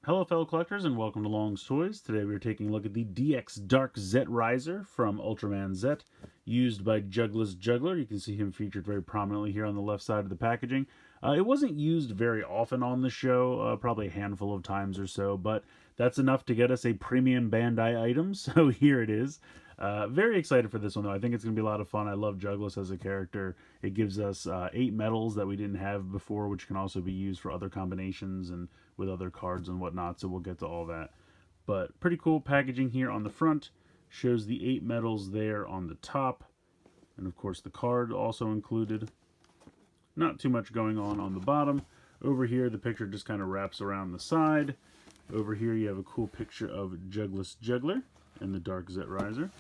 Hello fellow collectors and welcome to Long's Toys. Today we are taking a look at the DX Dark Zet Riser from Ultraman Zet, used by Jugless Juggler. You can see him featured very prominently here on the left side of the packaging. It wasn't used very often on the show, probably a handful of times or so, but that's enough to get us a premium Bandai item, so here it is. Very excited for this one though. I think it's going to be a lot of fun. I love Jugless as a character. It gives us 8 medals that we didn't have before, which can also be used for other combinations and with other cards and whatnot, so we'll get to all that. But pretty cool packaging here on the front. Shows the 8 medals there on the top. And of course the card also included. Not too much going on the bottom. Over here the picture just kind of wraps around the side. Over here you have a cool picture of Jugless Juggler and the Dark Zet Riser.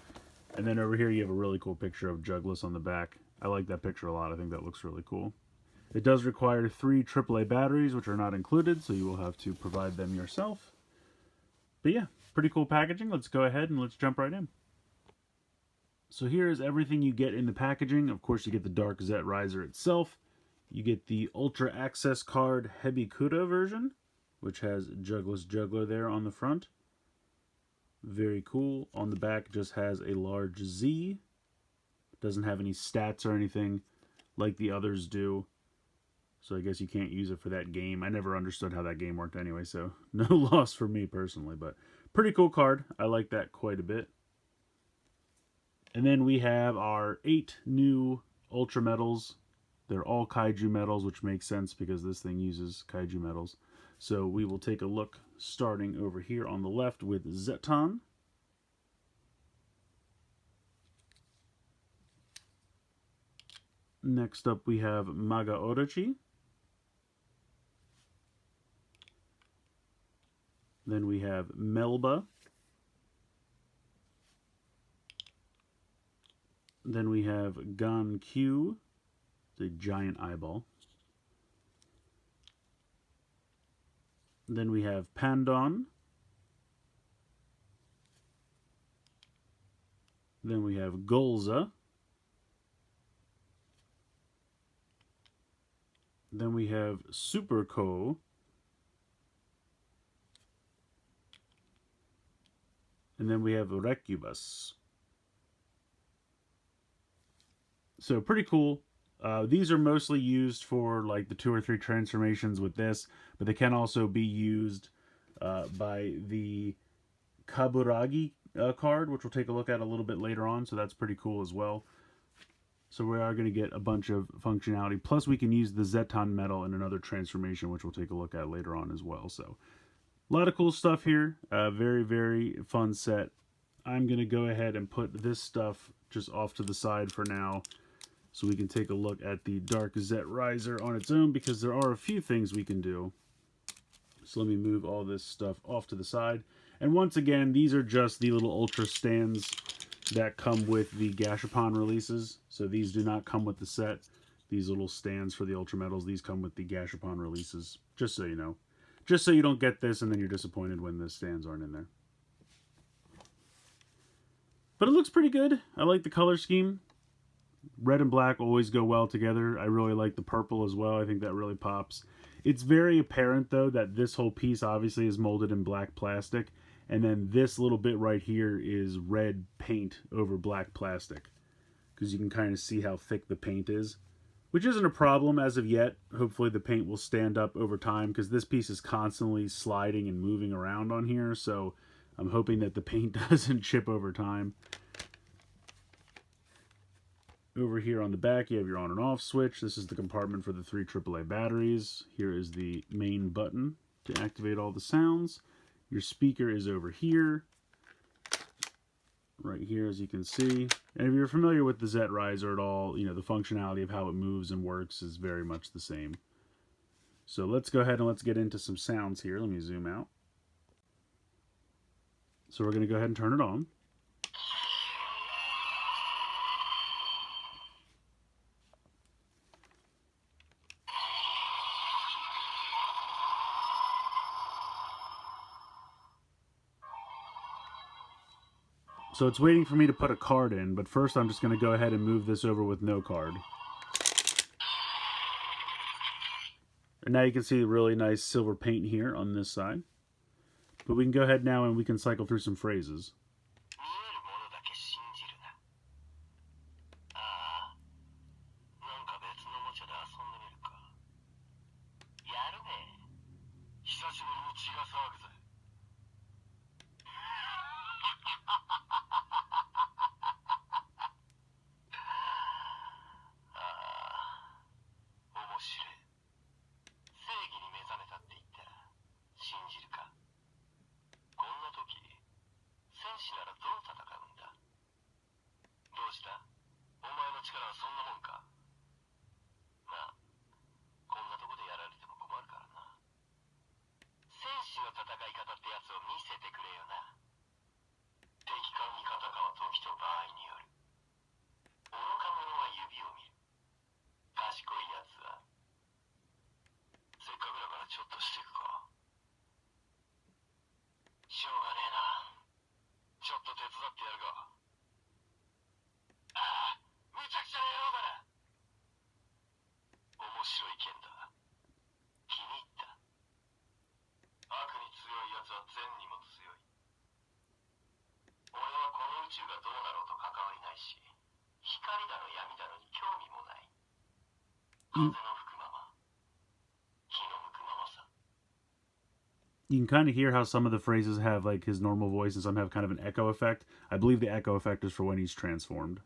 And then over here you have a really cool picture of Jugless on the back. I like that picture a lot. I think that looks really cool. It does require 3 AAA batteries, which are not included, so you will have to provide them yourself. But yeah, pretty cool packaging. Let's go ahead and let's jump right in. So here is everything you get in the packaging. Of course, you get the Dark Zet Riser itself. You get the Ultra Access Card Hebikuda version, which has Jugless Juggler there on the front. Very cool. On the back just has a large Z. Doesn't have any stats or anything like the others do. So I guess you can't use it for that game. I never understood how that game worked anyway, so no loss for me personally. But pretty cool card. I like that quite a bit. And then we have our 8 new Ultra medals. They're all Kaiju medals, which makes sense because this thing uses Kaiju medals. So we will take a look starting over here on the left with Zeton. Next up we have Maga Orochi. Then we have Melba. Then we have Gan Q, the giant eyeball. Then we have Pandon. Then we have Golza. Then we have Super Ko. And then we have Recubus. So pretty cool. These are mostly used for like the 2 or 3 transformations with this, but they can also be used by the Kaburagi card, which we'll take a look at a little bit later on, so that's pretty cool as well. So we are going to get a bunch of functionality, plus we can use the Zeton medal in another transformation, which we'll take a look at later on as well. So a lot of cool stuff here. Very, very fun set. I'm going to go ahead and put this stuff just off to the side for now so we can take a look at the Dark Zet Riser on its own, because there are a few things we can do. So let me move all this stuff off to the side. And once again, these are just the little Ultra stands that come with the Gashapon releases. So these do not come with the set. These little stands for the Ultra medals, these come with the Gashapon releases, just so you know. Just so you don't get this and then you're disappointed when the stands aren't in there. But it looks pretty good. I like the color scheme. Red and black always go well together. I really like the purple as well. I think that really pops. It's very apparent though that this whole piece obviously is molded in black plastic. And then this little bit right here is red paint over black plastic. Because you can kind of see how thick the paint is. Which isn't a problem as of yet. Hopefully the paint will stand up over time, because this piece is constantly sliding and moving around on here. So I'm hoping that the paint doesn't chip over time. Over here on the back you have your on and off switch. This is the compartment for the 3 AAA batteries. Here is the main button to activate all the sounds. Your speaker is over here. Right here, as you can see. And if you're familiar with the Zet Riser at all, you know, the functionality of how it moves and works is very much the same. So let's go ahead and let's get into some sounds here. Let me zoom out. So we're going to go ahead and turn it on. So it's waiting for me to put a card in, but first I'm just going to go ahead and move this over with no card. And now you can see the really nice silver paint here on this side. But we can go ahead now and we can cycle through some phrases. You can kind of hear how some of the phrases have like his normal voice and some have kind of an echo effect. I believe the echo effect is for when he's transformed.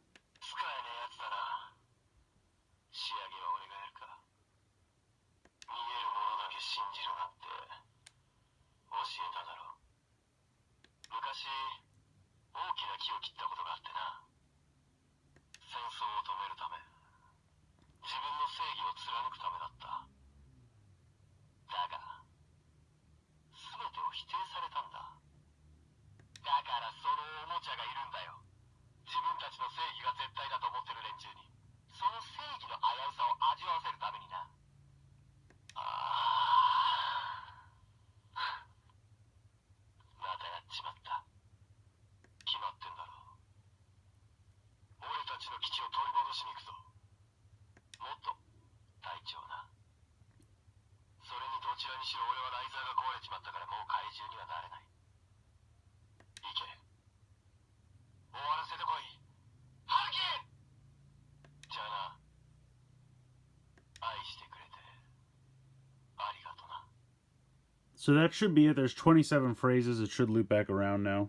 So that should be it. There's 27 phrases. It should loop back around now.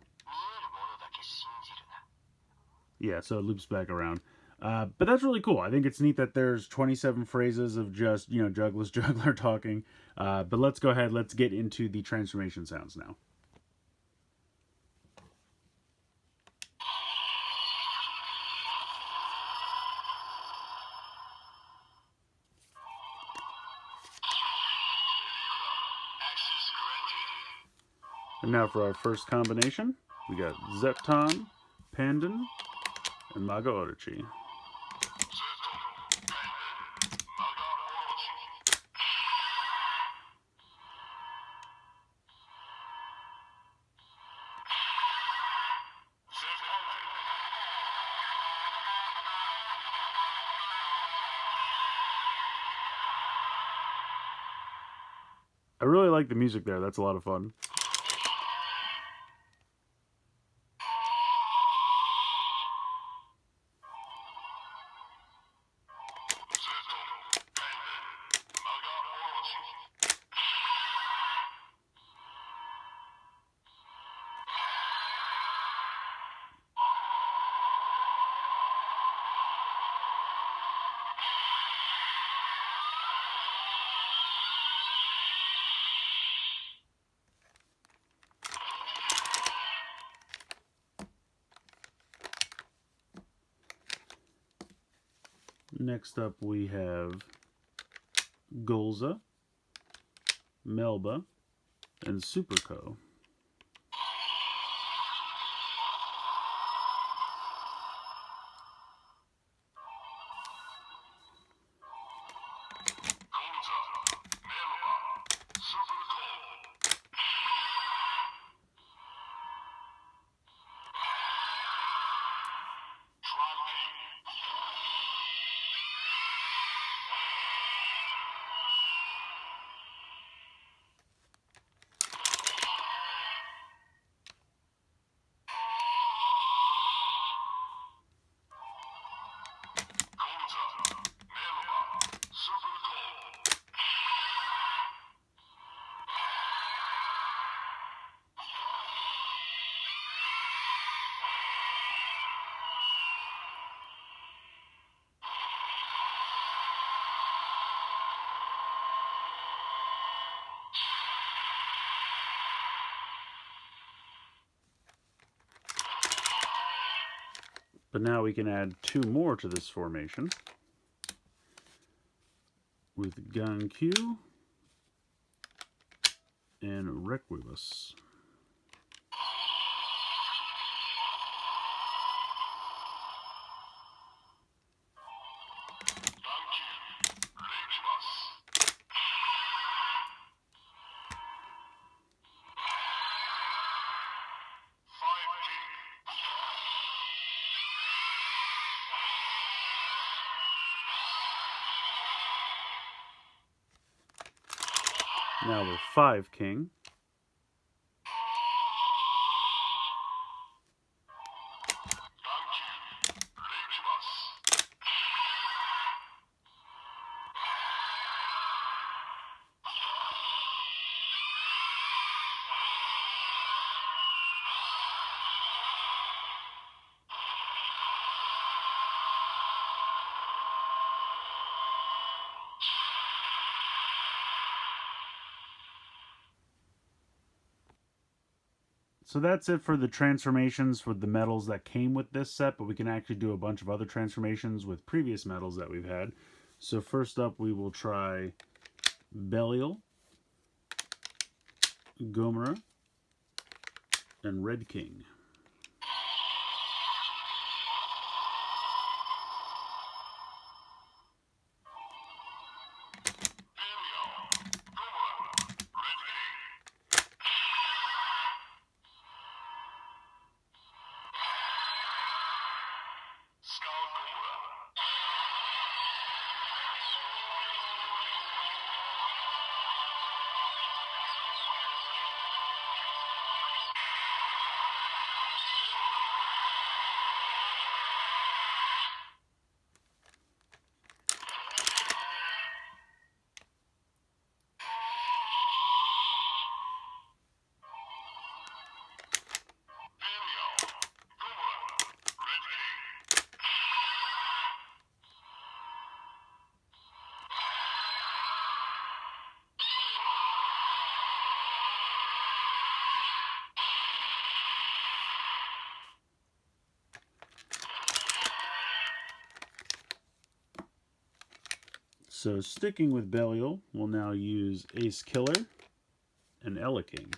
Yeah, so it loops back around. But that's really cool. I think it's neat that there's 27 phrases of just, Jugless Juggler talking. But let's go ahead. Let's get into the transformation sounds now. And now for our first combination, we got Zepton, Pandan, and Maga Orochi. I really like the music there. That's a lot of fun. Next up we have Golza, Melba, and Superco. But now we can add 2 more to this formation with Gankyu and Requibus. Now we're 5 king. So that's it for the transformations for the medals that came with this set, but we can actually do a bunch of other transformations with previous medals that we've had. So first up, we will try Belial, Gomera, and Red King. So sticking with Belial, we'll now use Ace Killer and Ella King.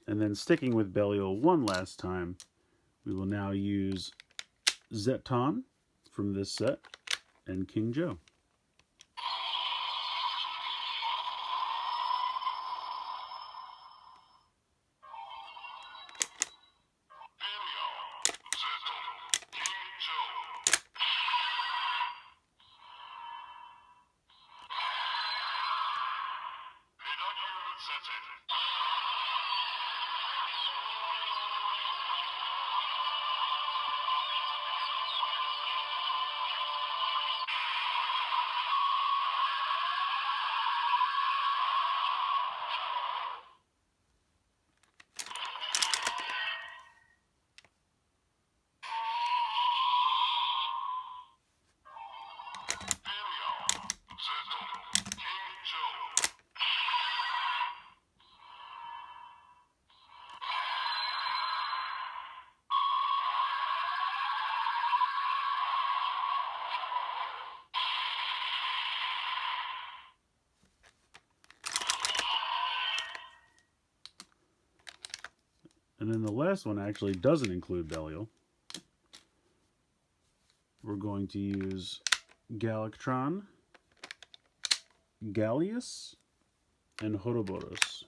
And then sticking with Belial one last time, we will now use Zeton from this set and King Joe. And then the last one actually doesn't include Belial. We're going to use Galactron, Gallius, and Horoboros.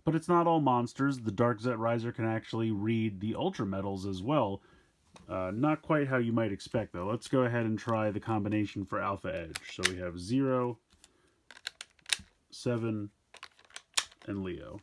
But it's not all monsters. The Dark Zet Riser can actually read the Ultra Metals as well. Not quite how you might expect, though. Let's go ahead and try the combination for Alpha Edge. So we have 0, 7, and Leo.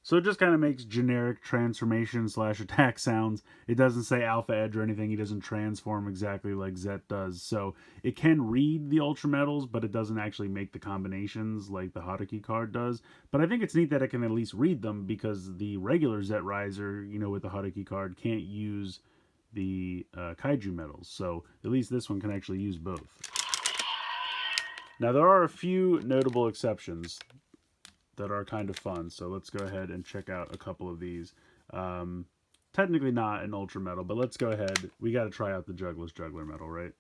So it just kind of makes generic transformation / attack sounds. It doesn't say Alpha Edge or anything. He doesn't transform exactly like Zet does. So it can read the Ultra Metals, but it doesn't actually make the combinations like the Hotkey card does. But I think it's neat that it can at least read them, because the regular Zet Riser, with the Hotkey card, can't use the Kaiju Metals. So at least this one can actually use both. Now there are a few notable exceptions that are kind of fun, so let's go ahead and check out a couple of these. Technically not an Ultra Metal, but let's go ahead. We got to try out the Jugless Juggler Metal, right?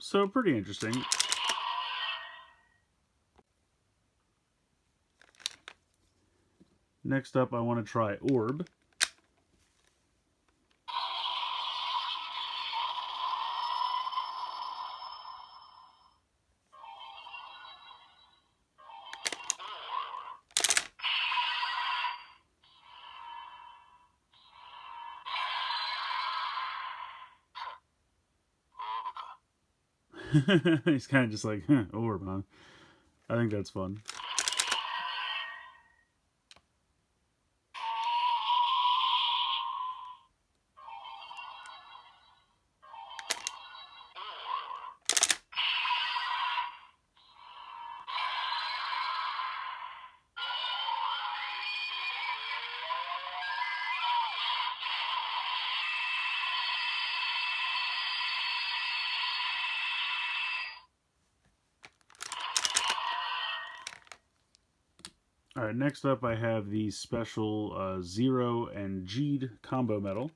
So pretty interesting. Next up, I want to try Orb. He's kind of just like, Orb, huh? I think that's fun. Alright, next up I have the special Zero and Jeed combo medal.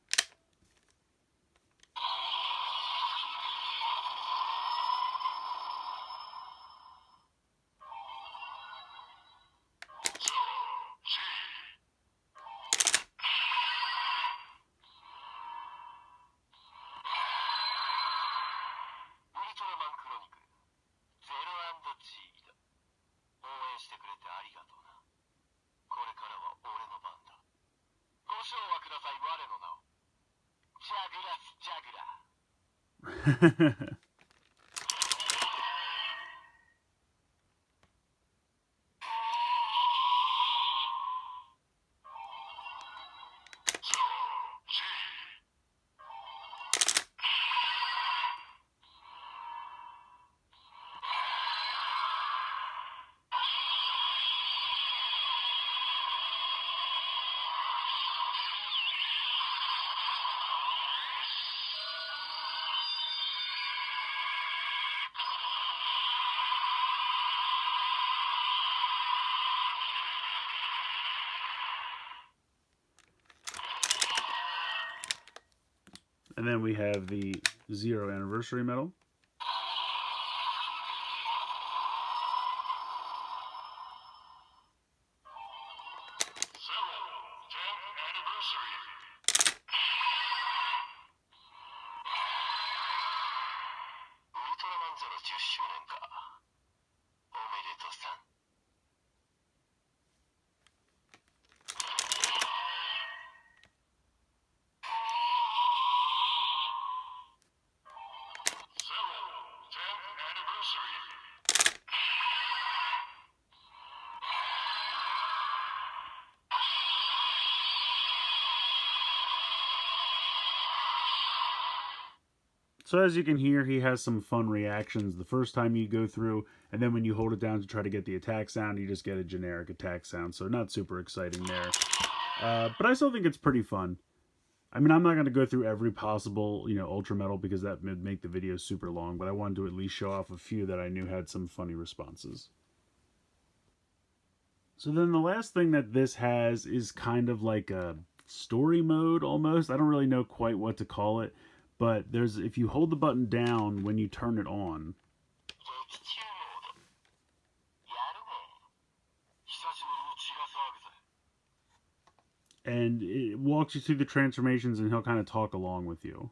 And then we have the 0 anniversary medal. Ultraman 0 10周年か。おめでとうさん。So as you can hear, he has some fun reactions the first time you go through, and then when you hold it down to try to get the attack sound, you just get a generic attack sound, so not super exciting there. But I still think it's pretty fun. I mean, I'm not going to go through every possible, Ultra Metal because that would make the video super long, but I wanted to at least show off a few that I knew had some funny responses. So then the last thing that this has is kind of like a story mode almost. I don't really know quite what to call it, but if you hold the button down when you turn it on, and it walks you through the transformations, and he'll kind of talk along with you.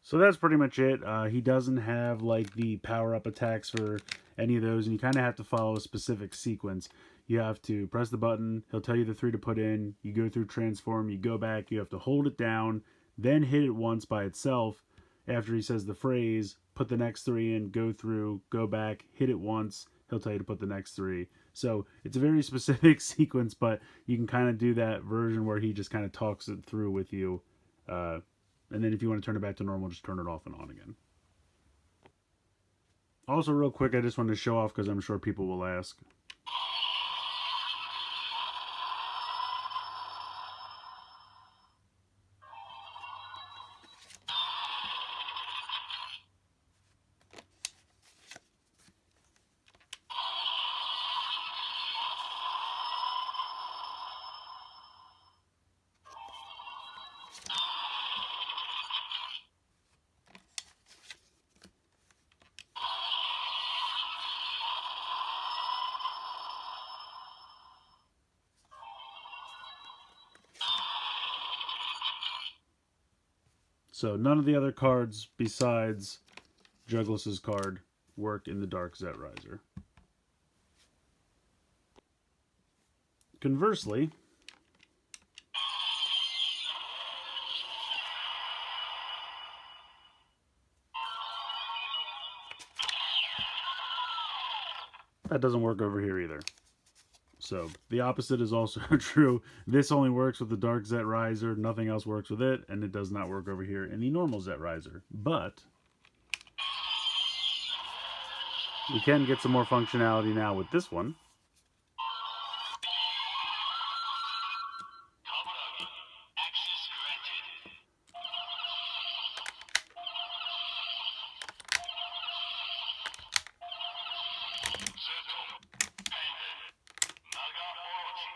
So that's pretty much it. He doesn't have like the power-up attacks for any of those, and you kind of have to follow a specific sequence. You have to press the button, he'll tell you the 3 to put in, you go through transform, you go back, you have to hold it down, then hit it once by itself after he says the phrase, put the next 3 in, go through, go back, hit it once. He'll tell you to put the next 3. So it's a very specific sequence, but you can kind of do that version where he just kind of talks it through with you. And then if you want to turn it back to normal, just turn it off and on again. Also, real quick, I just wanted to show off because I'm sure people will ask. So none of the other cards besides Juggless's card work in the Dark Zet Riser. Conversely, that doesn't work over here either. So the opposite is also true. This only works with the Dark Zet Riser. Nothing else works with it, and it does not work over here in the normal Zet Riser. But we can get some more functionality now with this one. Access granted. Zeto. Pendant. Naga Orochi.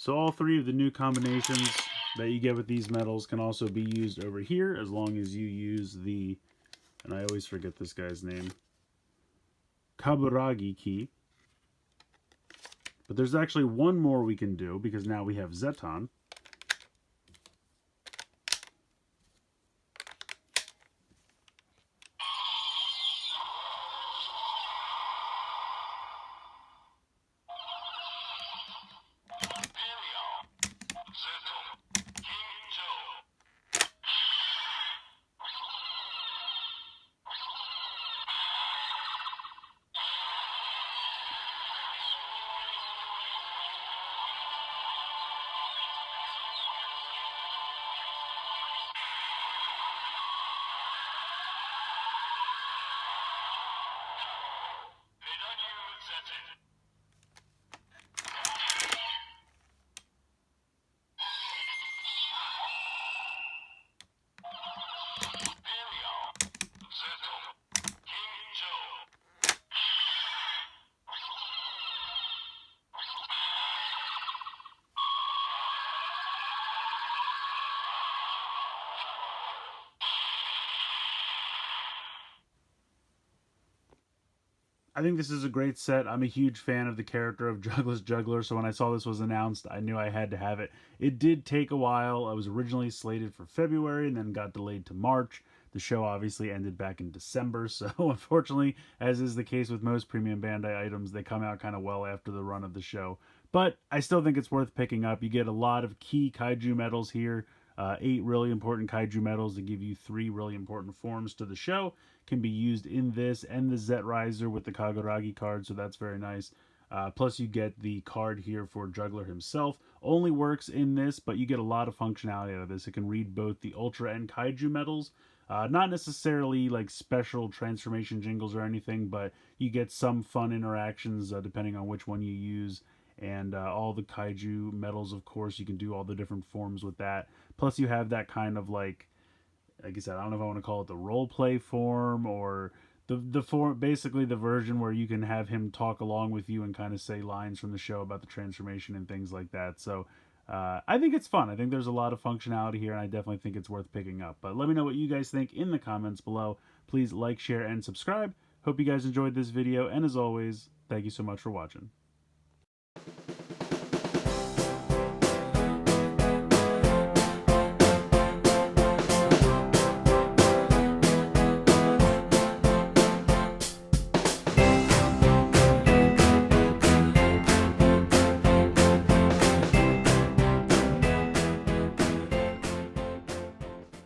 So all three of the new combinations that you get with these metals can also be used over here, as long as you use the, and I always forget this guy's name, Kaburagi key. But there's actually one more we can do, because now we have Zeton. I think this is a great set. I'm a huge fan of the character of Jugless Juggler, so when I saw this was announced, I knew I had to have it. It did take a while. I was originally slated for February and then got delayed to March. The show obviously ended back in December, so unfortunately, as is the case with most premium Bandai items, they come out kind of well after the run of the show. But I still think it's worth picking up. You get a lot of key kaiju medals here. 8 really important kaiju medals to give you 3 really important forms to the show. Can be used in this and the Zet Riser with the Kaguragi card, so that's very nice. Plus you get the card here for Juggler himself. Only works in this, but you get a lot of functionality out of this. It can read both the Ultra and Kaiju medals. Not necessarily like special transformation jingles or anything, but you get some fun interactions depending on which one you use. And all the kaiju medals, of course, you can do all the different forms with that. Plus, you have that kind of like I said, I don't know if I want to call it the role play form or the form, basically the version where you can have him talk along with you and kind of say lines from the show about the transformation and things like that. So I think it's fun. I think there's a lot of functionality here, and I definitely think it's worth picking up. But let me know what you guys think in the comments below. Please like, share, and subscribe. Hope you guys enjoyed this video, and as always, thank you so much for watching.